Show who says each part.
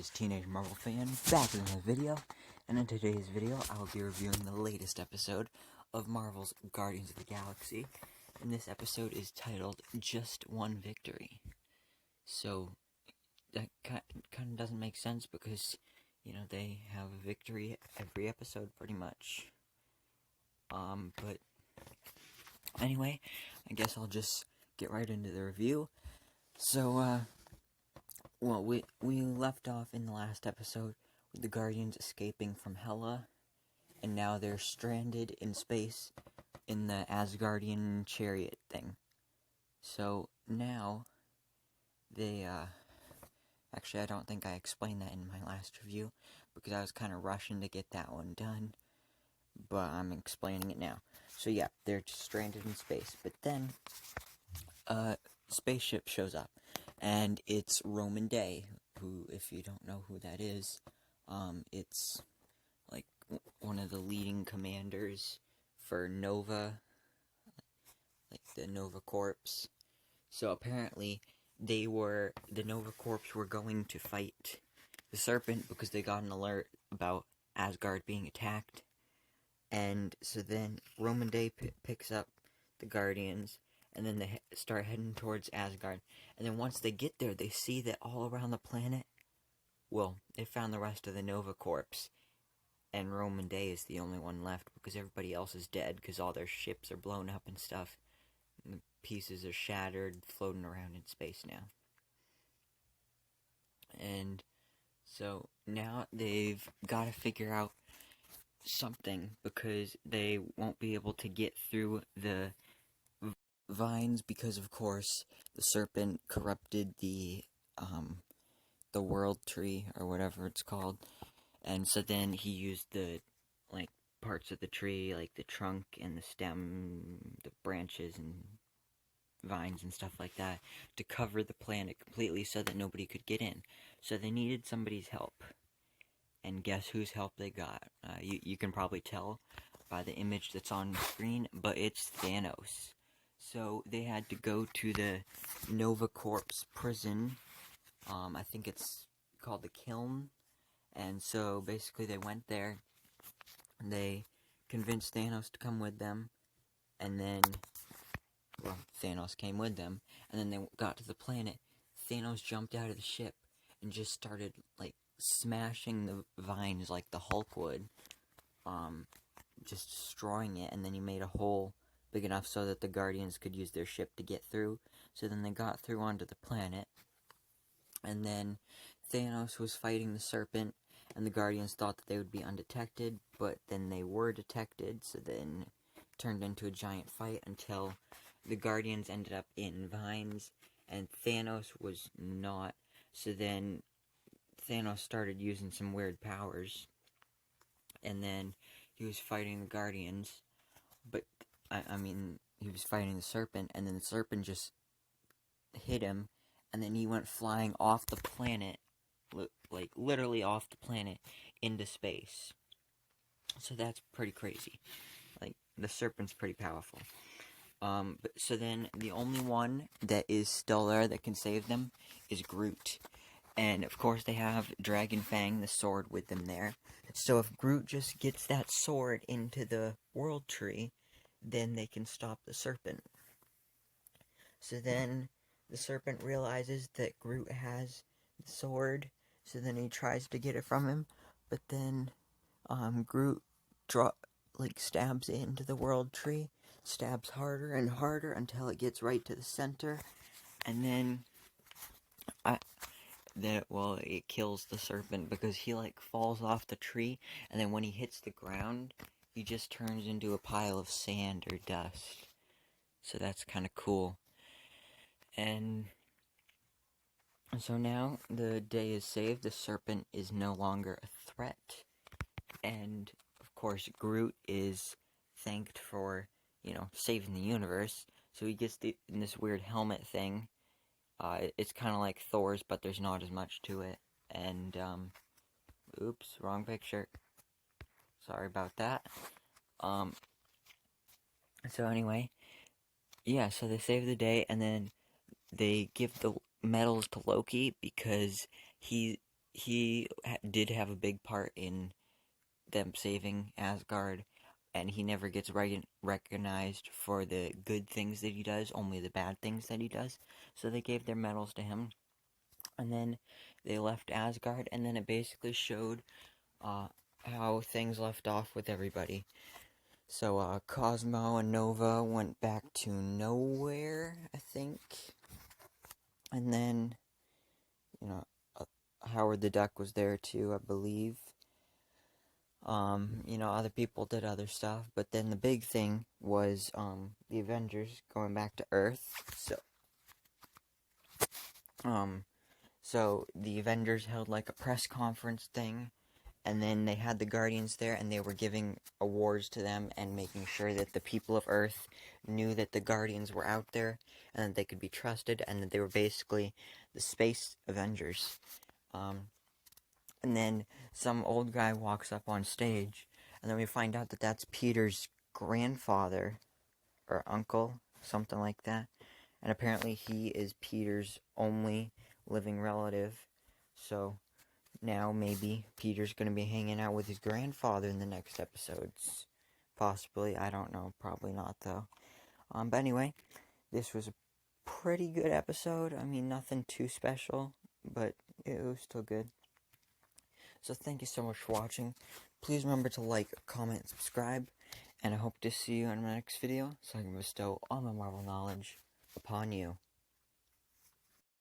Speaker 1: is Teenage Marvel Fan, back with another video, and in today's video, I'll be reviewing the latest episode of Marvel's Guardians of the Galaxy, and this episode is titled, Just One Victory. So, that kind of doesn't make sense because, you know, they have a victory every episode, pretty much. But, anyway, I guess I'll just get right into the review. So, well, we left off in the last episode with the Guardians escaping from Hela, and now they're stranded in space in the Asgardian chariot thing. So now they, actually I don't think I explained that in my last review, because I was kind of rushing to get that one done, but I'm explaining it now. So yeah, they're just stranded in space, but then, spaceship shows up. And it's Roman Day, who, if you don't know who that is, it's, like, one of the leading commanders for Nova, like, the Nova Corps. So, apparently, the Nova Corps were going to fight the Serpent because they got an alert about Asgard being attacked. And so then Roman Day picks up the Guardians, and then they start heading towards Asgard. And then once they get there, they see that all around the planet, well, they found the rest of the Nova Corps, and Roman Day is the only one left because everybody else is dead because all their ships are blown up and stuff. And the pieces are shattered, floating around in space now. And so now they've got to figure out something because they won't be able to get through the vines because, of course, the Serpent corrupted the world tree, or whatever it's called, and so then he used the, like, parts of the tree, like the trunk and the stem, the branches and vines and stuff like that, to cover the planet completely so that nobody could get in. So they needed somebody's help, and guess whose help they got? You can probably tell by the image that's on screen, but it's Thanos. So they had to go to the Nova Corps prison. I think it's called the Kiln. And so basically they went there. And they convinced Thanos to come with them. And then, well, Thanos came with them. And then they got to the planet. Thanos jumped out of the ship and just started, like, smashing the vines like the Hulk would. Just destroying it. And then he made a hole big enough so that the Guardians could use their ship to get through. So then they got through onto the planet. And then Thanos was fighting the Serpent, and the Guardians thought that they would be undetected, but then they were detected, so then it turned into a giant fight until the Guardians ended up in vines, and Thanos was not. So then Thanos started using some weird powers, and then he was fighting the Guardians, but I mean, he was fighting the Serpent, and then the Serpent just hit him, and then he went flying off the planet, like, literally off the planet, into space. So that's pretty crazy. Like, the Serpent's pretty powerful. But so then, the only one that is still there that can save them is Groot. And, of course, they have Dragon Fang, the sword, with them there. So if Groot just gets that sword into the World Tree, then they can stop the Serpent. So then the Serpent realizes that Groot has the sword, so then he tries to get it from him, but then Groot stabs it into the World Tree, stabs harder and harder until it gets right to the center, and then it kills the Serpent because he, like, falls off the tree, and then when he hits the ground, he just turns into a pile of sand or dust. So that's kind of cool. And so now the day is saved, the Serpent is no longer a threat, and of course Groot is thanked for, you know, saving the universe, so he gets in this weird helmet thing. It's kind of like Thor's, but there's not as much to it, and, oops, wrong picture. Sorry about that. So anyway, yeah, so they save the day, and then they give the medals to Loki because he he did have a big part in them saving Asgard, and he never gets recognized for the good things that he does, only the bad things that he does. So they gave their medals to him, and then they left Asgard, and then it basically showed how things left off with everybody. So Cosmo and Nova went back to nowhere, I think, and then Howard the Duck was there too, I believe. Other people did other stuff, but then the big thing was the Avengers going back to Earth. So the Avengers held like a press conference thing, and then they had the Guardians there, and they were giving awards to them and making sure that the people of Earth knew that the Guardians were out there and that they could be trusted, and that they were basically the Space Avengers. And then some old guy walks up on stage, and then we find out that that's Peter's grandfather or uncle, something like that. And apparently he is Peter's only living relative. So now maybe Peter's going to be hanging out with his grandfather in the next episodes. Possibly, I don't know. Probably not, though. But anyway, this was a pretty good episode. I mean, nothing too special, but it was still good. So thank you so much for watching. Please remember to like, comment, subscribe, and I hope to see you in my next video so I can bestow all my Marvel knowledge upon you.